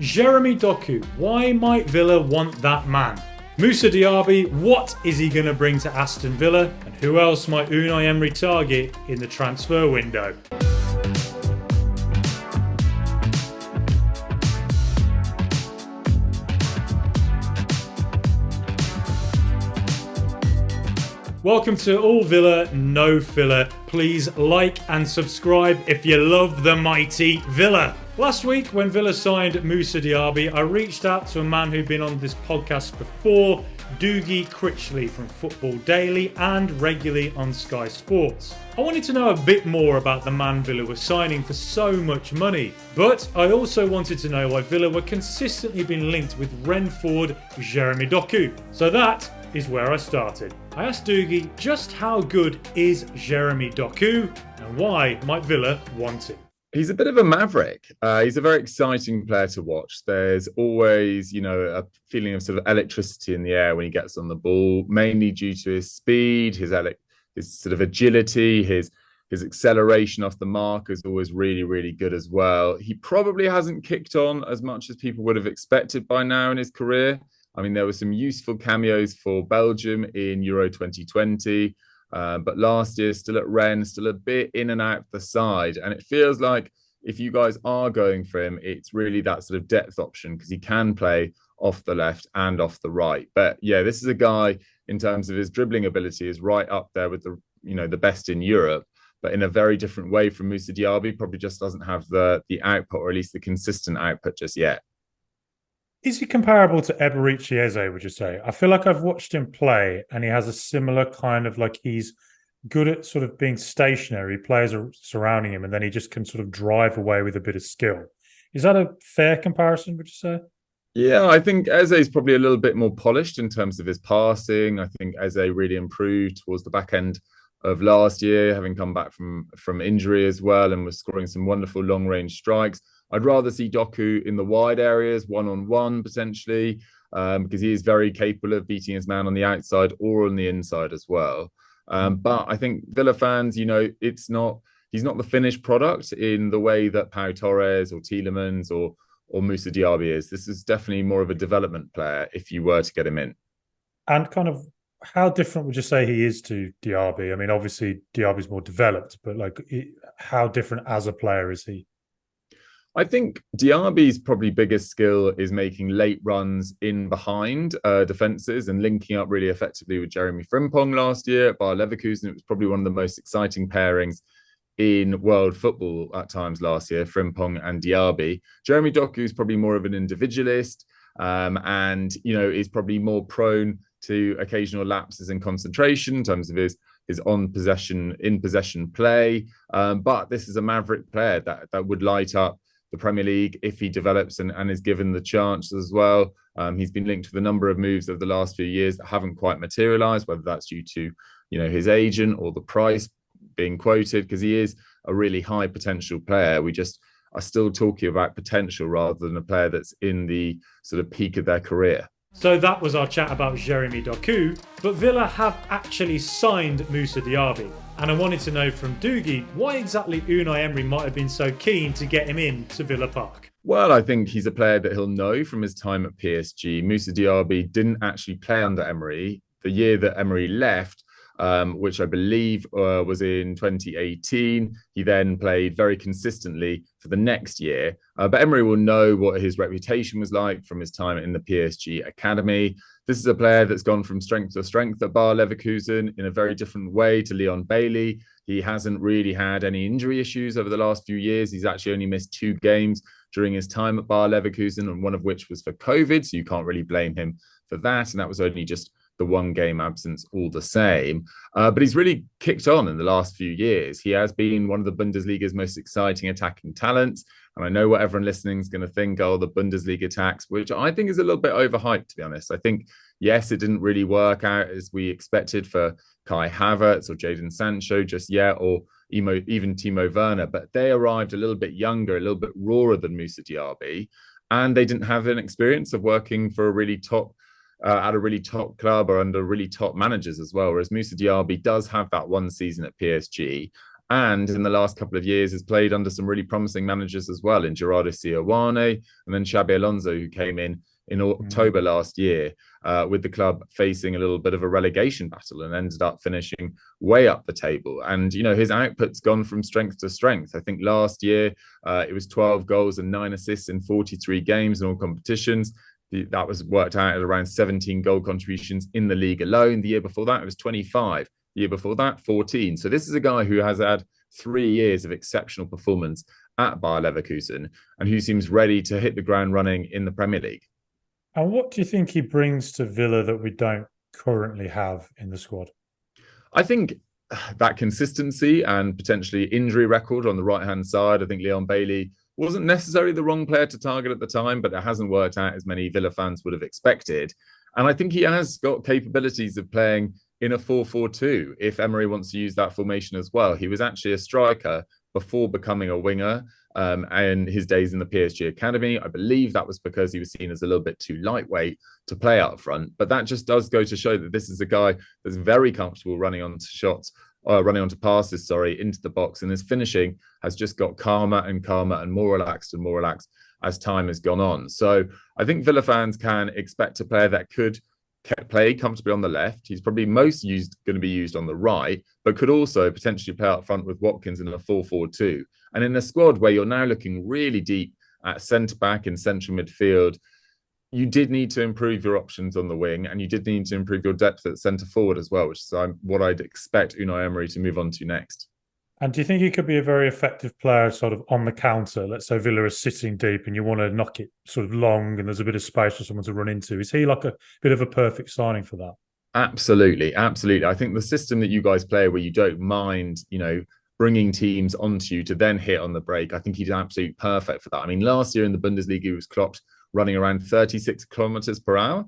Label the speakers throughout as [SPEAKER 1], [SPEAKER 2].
[SPEAKER 1] Jeremy Doku, why might Villa want that man? Moussa Diaby, what is he going to bring to Aston Villa? And who else might Unai Emery target in the transfer window? Welcome to All Villa, No Filler. Please like and subscribe if you love the mighty Villa. Last week, when Villa signed Moussa Diaby, I reached out to a man who'd been on this podcast before, Dougie Critchley from Football Daily and regularly on Sky Sports. I wanted to know a bit more about the man Villa were signing for so much money, but I also wanted to know why Villa were consistently being linked with Rennes forward Jeremy Doku. So that is where I started. I asked Dougie just how good is Jeremy Doku and why might Villa want him.
[SPEAKER 2] He's a bit of a maverick. He's a very exciting player to watch. There's always, a feeling of sort of electricity in the air when he gets on the ball, mainly due to his speed, his sort of agility, his acceleration off the mark is always really, really good as well. He probably hasn't kicked on as much as people would have expected by now in his career. I mean, there were some useful cameos for Belgium in Euro 2020. But last year, still at Rennes, still a bit in and out the side. And it feels like if you guys are going for him, it's really that sort of depth option because he can play off the left and off the right. But yeah, this is a guy in terms of his dribbling ability is right up there with the best in Europe, but in a very different way from Moussa Diaby. Probably just doesn't have the output, or at least the consistent output just yet.
[SPEAKER 1] Is he comparable to Eberechi Eze, would you say? I feel like I've watched him play and he has a similar kind of he's good at sort of being stationary. Players are surrounding him and then he just can sort of drive away with a bit of skill. Is that a fair comparison, would you say?
[SPEAKER 2] Yeah, I think Eze is probably a little bit more polished in terms of his passing. I think Eze really improved towards the back end of last year, having come back from injury as well and was scoring some wonderful long-range strikes. I'd rather see Doku in the wide areas, one-on-one potentially, because he is very capable of beating his man on the outside or on the inside as well. But I think Villa fans, he's not the finished product in the way that Pau Torres or Tielemans or Moussa Diaby is. This is definitely more of a development player if you were to get him in.
[SPEAKER 1] And kind of how different would you say he is to Diaby? I mean, obviously Diaby's more developed, but how different as a player is he?
[SPEAKER 2] I think Diaby's probably biggest skill is making late runs in behind defences and linking up really effectively with Jeremy Frimpong last year at Bayer Leverkusen. It was probably one of the most exciting pairings in world football at times last year, Frimpong and Diaby. Jeremy Doku is probably more of an individualist and is probably more prone to occasional lapses in concentration in terms of his in possession play. But this is a maverick player that would light up the Premier League if he develops and is given the chance as well. He's been linked with a number of moves over the last few years that haven't quite materialised, whether that's due to his agent or the price being quoted, because he is a really high potential player. We just are still talking about potential rather than a player that's in the sort of peak of their career.
[SPEAKER 1] So that was our chat about Jeremy Doku, but Villa have actually signed Moussa Diaby. And I wanted to know from Dougie why exactly Unai Emery might have been so keen to get him in to Villa Park.
[SPEAKER 2] Well, I think he's a player that he'll know from his time at PSG. Moussa Diaby didn't actually play under Emery. The year that Emery left, which I believe was in 2018. He then played very consistently for the next year. But Emery will know what his reputation was like from his time in the PSG academy. This is a player that's gone from strength to strength at Bayer Leverkusen in a very different way to Leon Bailey. He hasn't really had any injury issues over the last few years. He's actually only missed 2 games during his time at Bayer Leverkusen, and one of which was for COVID, so you can't really blame him for that. And that was only just the 1 game absence all the same. But he's really kicked on in the last few years. He has been one of the Bundesliga's most exciting attacking talents. And I know what everyone listening is going to think, the Bundesliga attacks, which I think is a little bit overhyped, to be honest. I think, yes, it didn't really work out as we expected for Kai Havertz or Jadon Sancho just yet, or even Timo Werner. But they arrived a little bit younger, a little bit rawer than Moussa Diaby. And they didn't have an experience of working for a really top at a really top club or under really top managers as well. Whereas Moussa Diaby does have that 1 season at PSG. And in the last couple of years has played under some really promising managers as well, in Gerardo Sioane and then Xabi Alonso, who came in October last year, with the club facing a little bit of a relegation battle and ended up finishing way up the table. And, his output's gone from strength to strength. I think last year it was 12 goals and 9 assists in 43 games in all competitions. That was worked out at around 17 goal contributions in the league alone. The year before that, it was 25. The year before that, 14. So this is a guy who has had 3 years of exceptional performance at Bayer Leverkusen and who seems ready to hit the ground running in the Premier League.
[SPEAKER 1] And what do you think he brings to Villa that we don't currently have in the squad?
[SPEAKER 2] I think that consistency and potentially injury record on the right-hand side. I think Leon Bailey wasn't necessarily the wrong player to target at the time, but it hasn't worked out as many Villa fans would have expected. And I think he has got capabilities of playing in a 4-4-2 if Emery wants to use that formation as well. He was actually a striker before becoming a winger and his days in the PSG academy. I believe that was because he was seen as a little bit too lightweight to play up front. But that just does go to show that this is a guy that's very comfortable running onto passes, into the box. And his finishing has just got calmer and calmer and more relaxed as time has gone on. So I think Villa fans can expect a player that could play comfortably on the left. He's probably going to be used on the right, but could also potentially play up front with Watkins in a 4-4-2. And in a squad where you're now looking really deep at centre-back and central midfield, you did need to improve your options on the wing, and you did need to improve your depth at centre-forward as well, which is what I'd expect Unai Emery to move on to next.
[SPEAKER 1] And do you think he could be a very effective player sort of on the counter? Let's say Villa is sitting deep and you want to knock it sort of long and there's a bit of space for someone to run into. Is he like a bit of a perfect signing for that?
[SPEAKER 2] Absolutely. I think the system that you guys play where you don't mind, bringing teams onto you to then hit on the break, I think he's absolutely perfect for that. I mean, last year in the Bundesliga, he was clocked running around 36 kilometers per hour,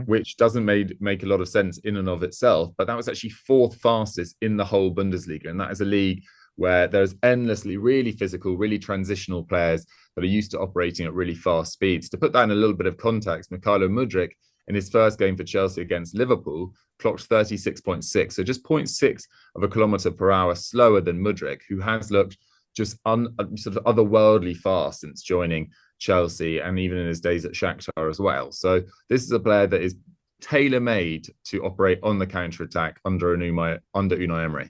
[SPEAKER 2] which doesn't make a lot of sense in and of itself. But that was actually 4th fastest in the whole Bundesliga. And that is a league where there's endlessly really physical, really transitional players that are used to operating at really fast speeds. To put that in a little bit of context, Mykhailo Mudryk, in his first game for Chelsea against Liverpool, clocked 36.6. So just 0.6 of a kilometre per hour slower than Mudryk, who has looked just sort of otherworldly fast since joining Chelsea and even in his days at Shakhtar as well. So this is a player that is tailor-made to operate on the counter-attack under Unai Emery.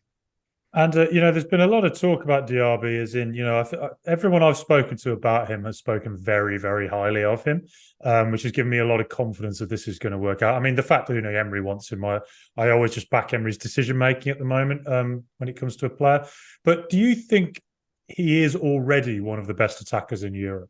[SPEAKER 1] And, there's been a lot of talk about Diaby, as in, everyone I've spoken to about him has spoken very, very highly of him, which has given me a lot of confidence that this is going to work out. I mean, the fact that Unai Emery wants him, I always just back Emery's decision-making at the moment when it comes to a player. But do you think he is already one of the best attackers in Europe?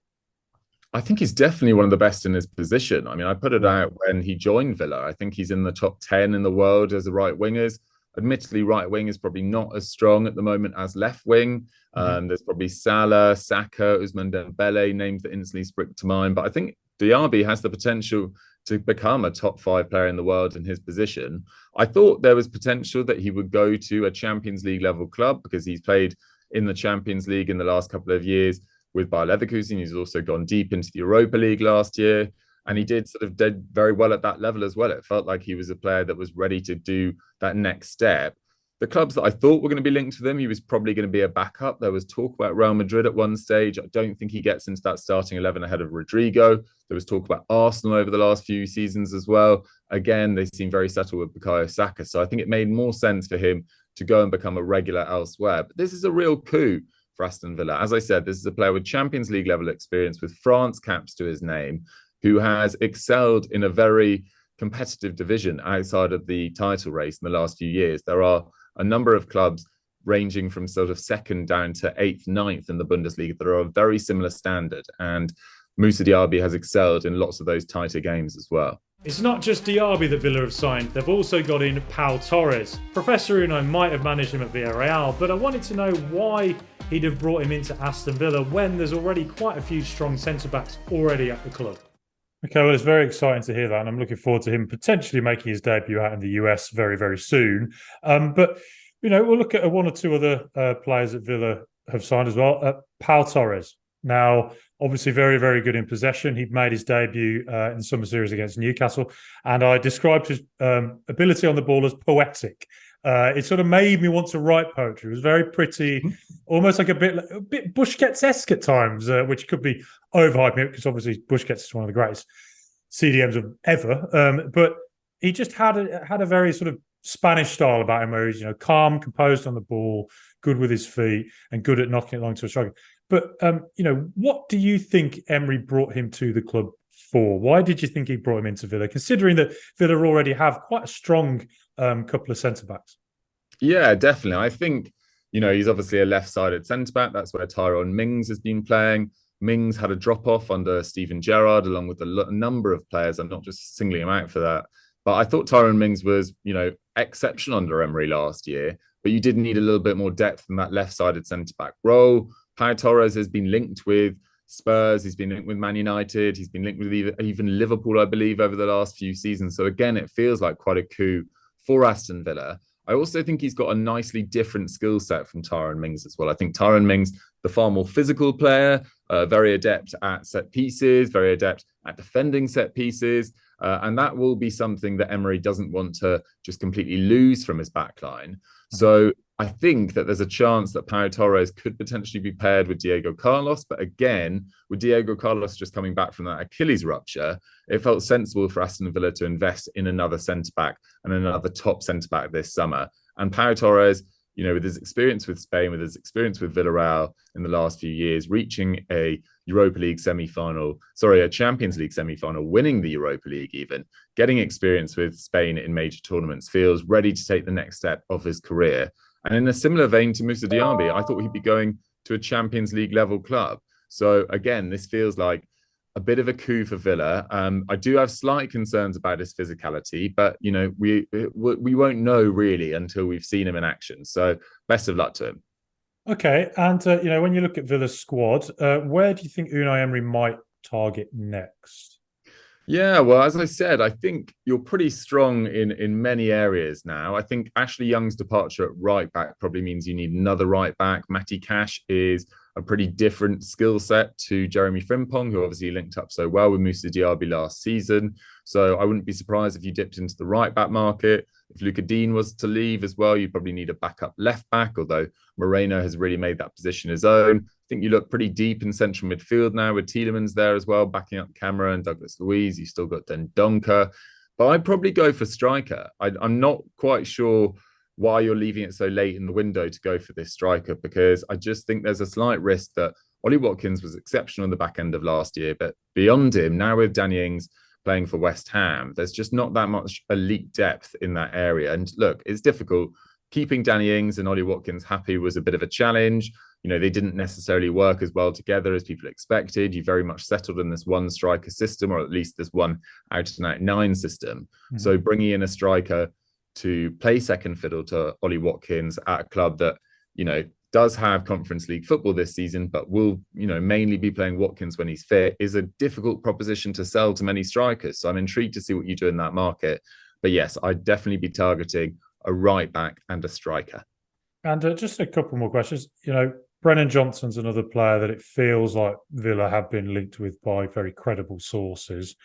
[SPEAKER 2] I think he's definitely one of the best in his position. I mean, I put it out when he joined Villa. I think he's in the top 10 in the world as a right wingers. Admittedly, right wing is probably not as strong at the moment as left wing. There's probably Salah, Saka, Ousmane Dembele, names that instantly spring to mind. But I think Diaby has the potential to become a top 5 player in the world in his position. I thought there was potential that he would go to a Champions League level club because he's played in the Champions League in the last couple of years with Bayer Leverkusen. He's also gone deep into the Europa League last year. And he did very well at that level as well. It felt like he was a player that was ready to do that next step. The clubs that I thought were going to be linked to him, he was probably going to be a backup. There was talk about Real Madrid at one stage. I don't think he gets into that starting 11 ahead of Rodrigo. There was talk about Arsenal over the last few seasons as well. Again, they seem very settled with Bukayo Saka. So I think it made more sense for him to go and become a regular elsewhere. But this is a real coup for Aston Villa. As I said, this is a player with Champions League level experience, with France caps to his name, who has excelled in a very competitive division outside of the title race in the last few years. There are a number of clubs ranging from sort of 2nd down to 8th, 9th in the Bundesliga that are a very similar standard. And Moussa Diaby has excelled in lots of those tighter games as well.
[SPEAKER 1] It's not just Diaby that Villa have signed, they've also got in Pau Torres. Professor Unai might have managed him at Villarreal, but I wanted to know why he'd have brought him into Aston Villa when there's already quite a few strong centre-backs already at the club. Okay, well, it's very exciting to hear that, and I'm looking forward to him potentially making his debut out in the US very, very soon. But, we'll look at one or two other players that Villa have signed as well. Pau Torres. Now, obviously, very, very good in possession. He'd made his debut in the summer series against Newcastle, and I described his ability on the ball as poetic. It sort of made me want to write poetry. It was very pretty, almost like a bit Busquets-esque at times, which could be overhyping it because obviously Busquets is one of the greatest CDMs of ever. But he just had a very sort of Spanish style about him, where he's calm, composed on the ball, good with his feet, and good at knocking it along to a striker. But what do you think Emery brought him to the club for? Why did you think he brought him into Villa, considering that Villa already have quite a strong couple of centre backs?
[SPEAKER 2] Yeah, definitely. I think he's obviously a left-sided centre back. That's where Tyrone Mings has been playing. Mings had a drop off under Steven Gerrard, along with a number of players. I'm not just singling him out for that. But I thought Tyrone Mings was, exceptional under Emery last year. But you did need a little bit more depth in that left-sided centre-back role. Pau Torres has been linked with Spurs. He's been linked with Man United. He's been linked with even Liverpool, I believe, over the last few seasons. So again, it feels like quite a coup for Aston Villa. I also think he's got a nicely different skill set from Tyrone Mings as well. I think Tyrone Mings, the far more physical player, very adept at set pieces, very adept at defending set pieces. And that will be something that Emery doesn't want to just completely lose from his backline. So I think that there's a chance that Pau Torres could potentially be paired with Diego Carlos. But again, with Diego Carlos just coming back from that Achilles rupture, it felt sensible for Aston Villa to invest in another centre-back and another top centre-back this summer. And Pau Torres, with his experience with Spain, with his experience with Villarreal in the last few years, reaching a Champions League semi-final, winning the Europa League even, getting experience with Spain in major tournaments, feels ready to take the next step of his career. And in a similar vein to Moussa Diaby, I thought he'd be going to a Champions League level club. So again, this feels like a bit of a coup for Villa. I do have slight concerns about his physicality, but we won't know really until we've seen him in action. So best of luck to him.
[SPEAKER 1] Okay, and when you look at Villa's squad, where do you think Unai Emery might target next?
[SPEAKER 2] Yeah, well, as I said, I think you're pretty strong in many areas now. I think Ashley Young's departure at right back probably means you need another right back. Matty Cash is a pretty different skill set to Jeremy Frimpong, who obviously linked up so well with Moussa Diaby last season. So I wouldn't be surprised if you dipped into the right back market. If Luca Dean was to leave as well, you probably need a backup left back, although Moreno has really made that position his own. I think you look pretty deep in central midfield now with Tielemans there as well, backing up Camera and Douglas Luiz. You've still got Dendoncker. But I'd probably go for striker. I'm not quite sure why you're leaving it so late in the window to go for this striker, because I just think there's a slight risk that Ollie Watkins was exceptional in the back end of last year, but beyond him, now with Danny Ings playing for West Ham, there's just not that much elite depth in that area. And look, it's difficult. Keeping Danny Ings and Ollie Watkins happy was a bit of a challenge. They didn't necessarily work as well together as people expected. You very much settled in this one striker system, or at least this one out-and-out 9 system. Mm-hmm. So bringing in a striker to play second fiddle to Ollie Watkins at a club that, does have Conference League football this season, but will, mainly be playing Watkins when he's fit, is a difficult proposition to sell to many strikers. So I'm intrigued to see what you do in that market. But yes, I'd definitely be targeting a right back and a striker.
[SPEAKER 1] And just a couple more questions. Brennan Johnson's another player that it feels like Villa have been linked with by very credible sources.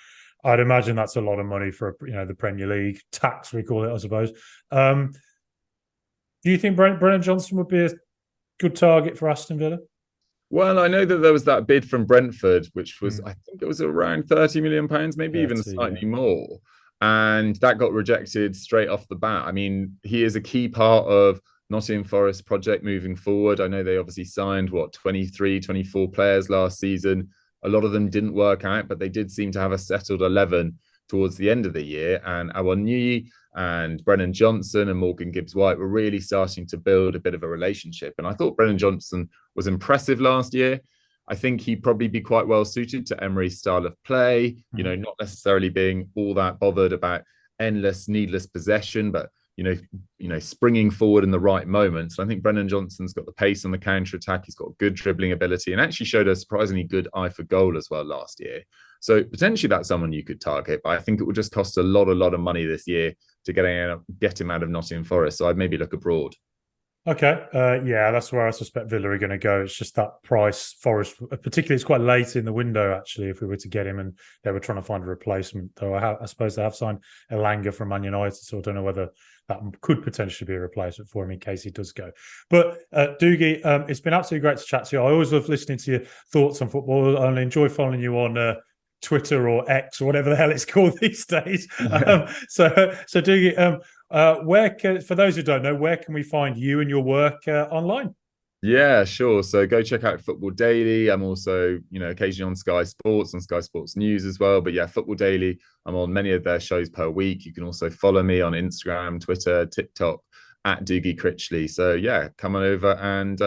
[SPEAKER 1] I'd imagine that's a lot of money for the Premier League tax, we call it, I suppose. Do you think Brennan Johnson would be a good target for Aston Villa?
[SPEAKER 2] Well, I know that there was that bid from Brentford, which was, I think it was around £30 million, maybe even slightly more. And that got rejected straight off the bat. I mean, he is a key part of Nottingham Forest project moving forward. I know they obviously signed, 23, 24 players last season. A lot of them didn't work out, but they did seem to have a settled 11 towards the end of the year. And Awoniyi and Brennan Johnson and Morgan Gibbs-White were really starting to build a bit of a relationship. And I thought Brennan Johnson was impressive last year. I think he'd probably be quite well suited to Emery's style of play, not necessarily being all that bothered about endless, needless possession, but, springing forward in the right moments. I think Brennan Johnson's got the pace on the counter-attack. He's got good dribbling ability and actually showed a surprisingly good eye for goal as well last year. So potentially that's someone you could target, but I think it would just cost a lot of money this year to get him out of Nottingham Forest. So I'd maybe look abroad.
[SPEAKER 1] Okay, yeah, that's where I suspect Villa are going to go. It's just that price. Forest, particularly, it's quite late in the window, actually, if we were to get him, and they were trying to find a replacement. Though I suppose they have signed Elanga from Man United, so I don't know whether that could potentially be a replacement for him in case he does go. But Dougie, it's been absolutely great to chat to you. I always love listening to your thoughts on football. I enjoy following you on Twitter or X or whatever the hell it's called these days. So Dougie, for those who don't know, where can we find you and your work online?
[SPEAKER 2] Yeah, sure. So go check out Football Daily. I'm also, occasionally on Sky Sports and Sky Sports News as well. But yeah, Football Daily, I'm on many of their shows per week. You can also follow me on Instagram, Twitter, TikTok at Dougie Critchley. So yeah, come on over and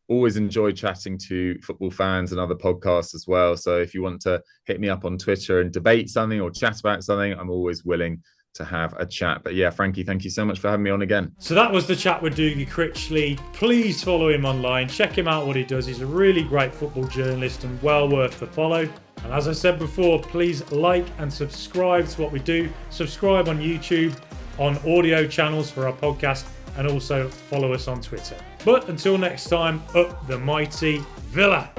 [SPEAKER 2] always enjoy chatting to football fans and other podcasts as well. So if you want to hit me up on Twitter and debate something or chat about something, I'm always willing to have a chat. But yeah, Frankie, thank you so much for having me on again.
[SPEAKER 1] So that was the chat with Dougie Critchley. Please follow him online. Check him out, what he does. He's a really great football journalist and well worth the follow. And as I said before, please like and subscribe to what we do. Subscribe on YouTube, on audio channels for our podcast, and also follow us on Twitter. But until next time, up the mighty Villa.